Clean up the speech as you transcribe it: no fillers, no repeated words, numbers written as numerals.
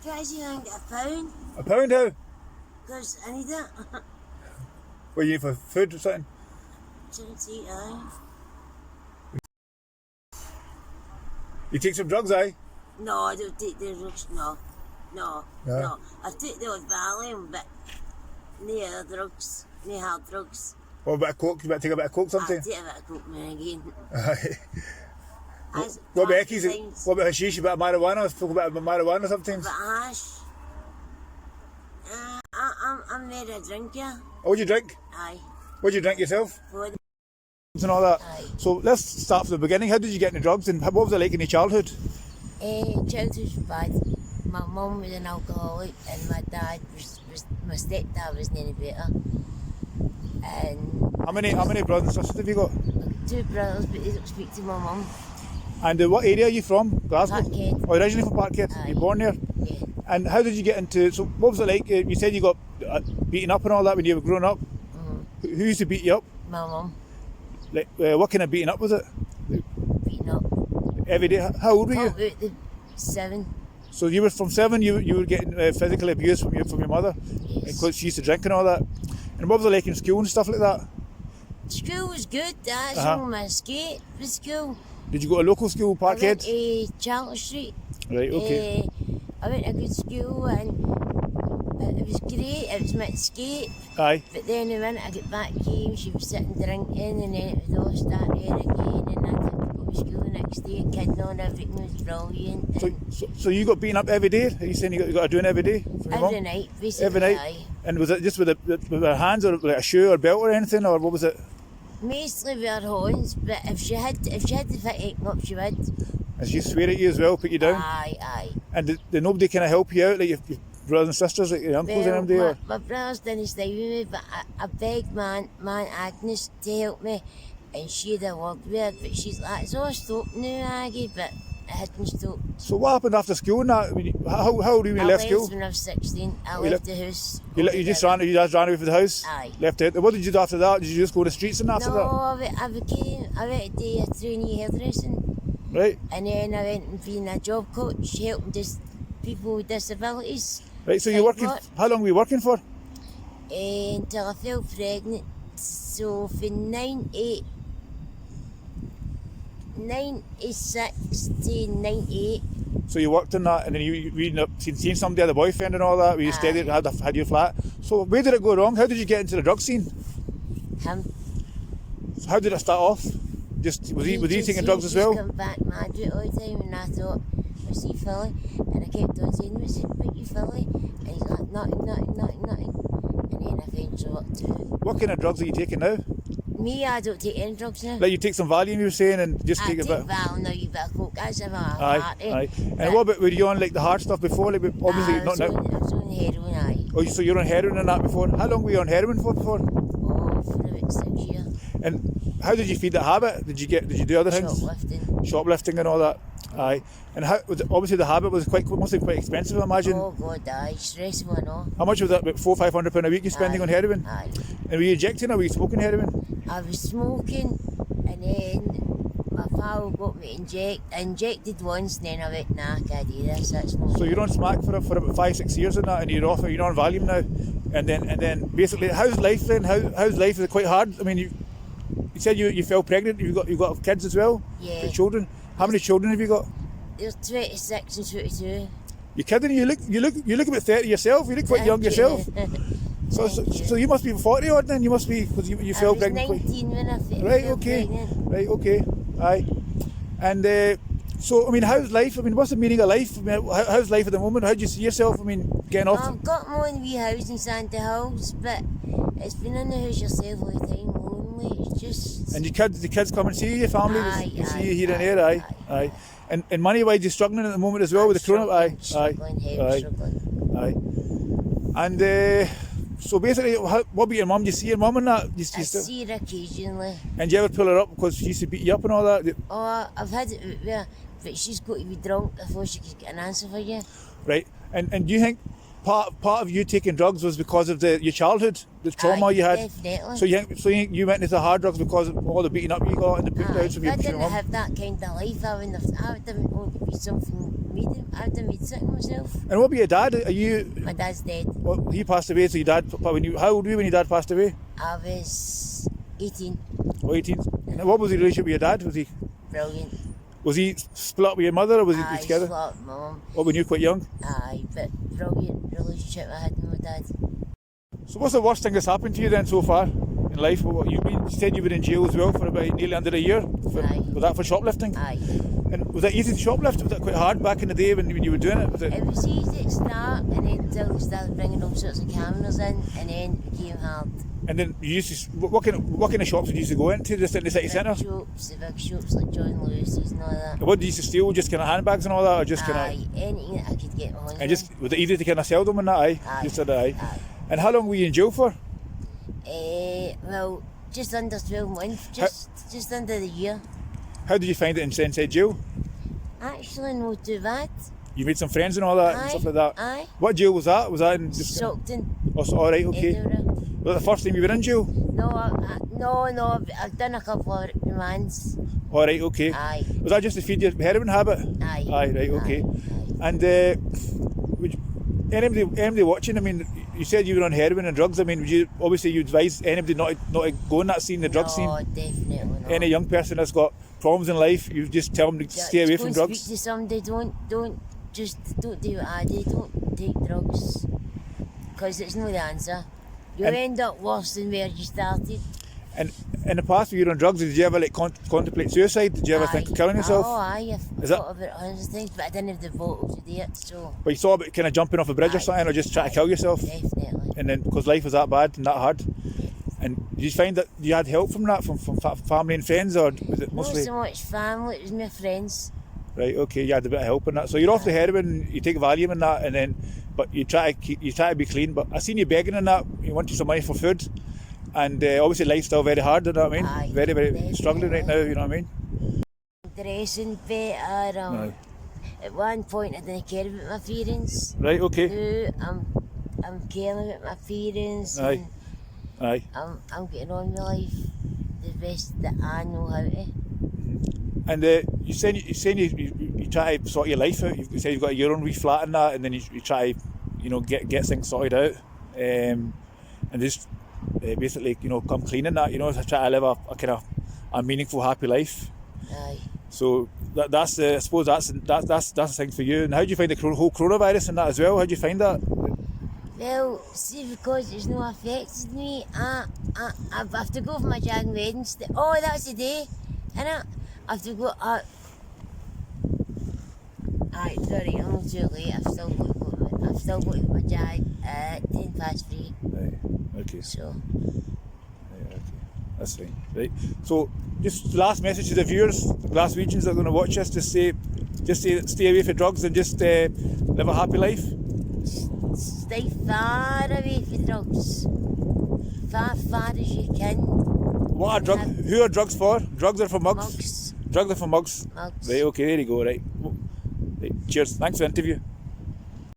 can't see I can get £1. £1 how? Because I need it. What you need for food or something? Shouldn't eat, aye. You take some drugs, aye? No, I don't take the drugs, no. No. I take the odd Valium, but no other drugs, no hard drugs. What about a coke? You better take a bit of coke sometime? I take a bit of coke now again. Aye. What about Eckies? What about hashish? About marijuana? Talk about marijuana sometimes? But hash. I'm not a drinker. Oh, what do you drink? Aye. What do you drink yourself? For the And all that. Aye. So let's start from the beginning. How did you get into drugs and what was it like in your childhood? Childhood was bad. My mum was an alcoholic and my dad my stepdad was nearly better. And How many brothers and sisters have you got? 2 brothers, but they don't speak to my mum. And what area are you from? Glasgow? Parkhead. Oh, originally from Parkhead? Aye. You born there? Yeah. And how did you get into, so what was it like? You said you got beaten up and all that when you were growing up. Mm-hmm. Who used to beat you up? My mum. Like, what kind of beating up was it? Beaten up. Every day? How old were you? About the 7. So you were from 7, you were getting physical abuse from your mother? Yes. Because she used to drink and all that. And what was it like in school and stuff like that? School was good, that's on my skate for school. Did you go to local school, I went Parkhead? to Charlotte Street. Right, okay. I went to a good school and it was great, it was my escape. Aye. But then the minute I got back home, she was sitting drinking and then it was all starting there again and I had to go to school the next day, kidding on, everything was brilliant. So you got beaten up every day? Are you saying you got to do it every day? Every night, basically. Every night? Aye. And was it just with her hands or like a shoe or belt or anything, or what was it? Mostly with her hands, but if she had to pick up, she would. And she swear at you as well, put you down? Aye. And did nobody kind of help you out, like your brothers and sisters, like your uncles and them do? My brothers didn't stay with me, but I begged man Agnes to help me, and she had a word with her, but she's like, it's all stopped now, Aggie, but it hadn't stopped. So what happened after school and that? I mean, how old were you when you left school? When I was 16, I left the house. You just ran away from the house? Aye. Left it. What did you do after that? Did you just go to the streets and after that? No, I went to do a trainee hairdressing. Right. And then I went and being a job coach, helping people with disabilities. Right, so you're working, how long were you working for? Until I fell pregnant. So from 96 to 98. So you worked in that, and then you ended up seeing somebody had a boyfriend and all that, where you stayed had your flat. So where did it go wrong? How did you get into the drug scene? Him. So how did it start off? Was he taking drugs as well? He come back mad with it all the time, and I thought, was he Philly? And I kept on saying, what's it about you, Philly? And he's like, nothing. And then I eventually worked out. What kind of drugs are you taking now? Me, I don't take any drugs now. Like you take some Valium, you were saying, and just take a bit. I take Val now, you better coke, that's a party. Aye. And what about, were you on like the hard stuff before? Like obviously not now. I was on heroin, aye. Oh, so you're on heroin and that before? How long were you on heroin for before? Oh, for about 6 years. And how did you feed that habit? Did you do other things? Shoplifting and all that. Aye. And how obviously the habit must have been quite expensive, I imagine. Oh God, aye, stressful and all. How much was that? About £400-500 a week you're spending on heroin? Aye. And were you injecting or were you smoking heroin? I was smoking, and then my pal got me injected once, and then I went, nah, I can't do this, that's not. So you're on smack for about 5-6 years and that, and you're on Valium now, and then basically, how's life then? How's life? Is it quite hard? I mean, you said you fell pregnant. You've got kids as well. Yeah. Your children. How many children have you got? There's 26 and 22. You're kidding? You look about 30 yourself. You look quite young yourself. So you must be 40 odd then. You must be, because you fell pregnant. I was 19 when I fell pregnant. Right. Okay. Aye. And so I mean, how's life? I mean, what's the meaning of life? I mean, how's life at the moment? How do you see yourself? I mean, getting off. I've got my own wee house in Santa Hills, but it's been in the house yourself all the time, lonely. It's just. And the kids come and see you, your family. Aye, see you here and there. Aye. And money wise, you're struggling at the moment as well with the corona. Aye. And so basically, what about your mum? Do you see your mum and that? I see her occasionally. And do you ever pull her up because she used to beat you up and all that? Oh, I've had it with her, but she's got to be drunk before she can get an answer for you. Right. And do you think part of you taking drugs was because of your childhood, the trauma you had. Definitely. So you went into the hard drugs because of all the beating up you got and the putting out of If your I didn't mum. have that kind of life, I would have be something. I would have made sick myself. And what about your dad? Are you? My dad's dead. Well, he passed away. So your dad. How old were you when your dad passed away? I was 18. Oh, 18. And what was the relationship with your dad? Brilliant. Was he split up with your mother, or was he Aye, together? split up with my mum. Or when you were quite young? Aye, but brilliant relationship I had with my dad. So what's the worst thing that's happened to you then so far in life? You said you were in jail as well for about nearly under a year. Aye. Was that for shoplifting? Aye. And was that easy to shoplift? Was that quite hard back in the day when you were doing it? It was easy to start, and then until they started bringing all sorts of cameras in, and then it became hard. And then you used to, what kind of shops did you used to go into just in the city centre? The big shops like John Lewis's and all that. What did you used to steal? Just kind of handbags and all that, or just kind of? Aye, anything that I could get my hands And just was it easy to kind of sell them and that? Aye. Aye. You said aye. Aye. And how long were you in jail for? Well, just under 12 months, just under the year. How did you find it inside jail? Actually, not too bad. You made some friends and all that and stuff like that. Aye. What jail was that? Was that in just? Stockton. Oh, so, all right, okay. Edinburgh. Was that the first time you were in jail? No, I've done a couple of remands. All right, okay. Aye. Was that just to feed your heroin habit? Aye. Aye, right, okay. Aye. And anybody watching? I mean, you said you were on heroin and drugs. I mean, would you advise anybody not to go in that scene, the drug scene? No, definitely not. Any young person that's got problems in life, you just tell them to stay away from drugs. Speak to somebody. Don't do what I do. Don't take drugs, because it's not the answer. You'll end up worse than where you started. And in the past, when you were on drugs, did you ever contemplate suicide? Did you ever think of killing yourself? Oh, aye. I've thought about hundreds of things, but I didn't have the bottles to do it. So. But you thought about kind of jumping off a bridge or something, or just trying to kill yourself? Definitely. And then because life was that bad and that hard. And did you find that you had help from that, from family and friends, or was it mostly? Not so much family, it was my friends. Right, okay, you had a bit of help in that. So you're off the heroin, you take Valium and that, and then, but you try to be clean. But I seen you begging in that. You wanted some money for food, and obviously life's still very hard. You know what I mean? Aye, very definitely. struggling right now. You know what I mean? Dressing better. Aye. At one point, I didn't care about my feelings. Right, okay. Now I'm caring about my feelings. Aye. Aye. I'm getting on with life the best that I know how to. And you saying you try to sort your life out. You say you've got your own wee flat and that, and then you try to, get things sorted out, and just basically, come clean in that. Try to live a kind of a meaningful, happy life. Aye. So that's I suppose that's the thing for you. And how do you find the whole coronavirus and that as well? How do you find that? Well, see, because it's not affected me, I have to go for my jag Wednesday. Oh, that's the day, innit? I have to go. Aye, sorry, I'm not too late. I've still got to my jag at 3:10. Right. Okay. So. Right, okay. That's fine. Right. So, just last message to the viewers, the Glaswegians that are going to watch us, just say, stay away from drugs and just live a happy life. Stay far away from drugs. Far as you can. What are drugs? Who are drugs for? Drugs are for mugs. Mugs. Drugs are for mugs. Mugs. Right. Okay. There you go. Right. Cheers. Thanks for the interview.